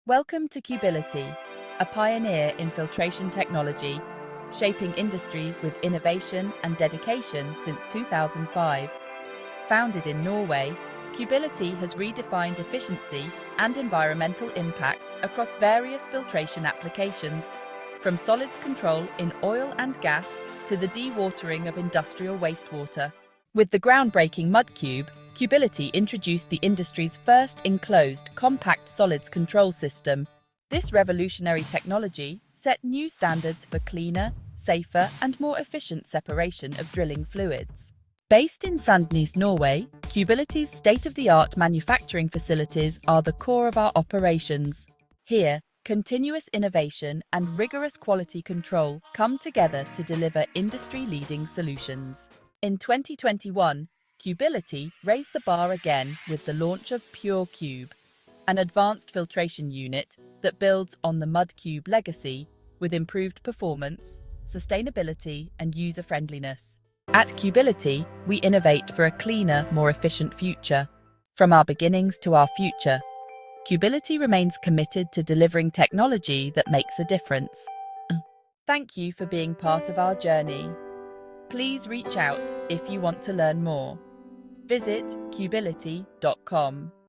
Welcome to Cubility, a pioneer in filtration technology, shaping industries with innovation and dedication since 2005. Founded in Norway, Cubility has redefined efficiency and environmental impact across various filtration applications, from solids control in oil and gas to the dewatering of industrial wastewater. With the groundbreaking MudCube, Cubility introduced the industry's first enclosed, compact solids control system. This revolutionary technology set new standards for cleaner, safer, and more efficient separation of drilling fluids. Based in Sandnes, Norway, Cubility's state-of-the-art manufacturing facilities are the core of our operations. Here, continuous innovation and rigorous quality control come together to deliver industry-leading solutions. In 2021, Cubility raised the bar again with the launch of PureCube, an advanced filtration unit that builds on the MudCube legacy with improved performance, sustainability, and user-friendliness. At Cubility, we innovate for a cleaner, more efficient future. From our beginnings to our future, Cubility remains committed to delivering technology that makes a difference. Thank you for being part of our journey. Please reach out if you want to learn more. Visit cubility.com.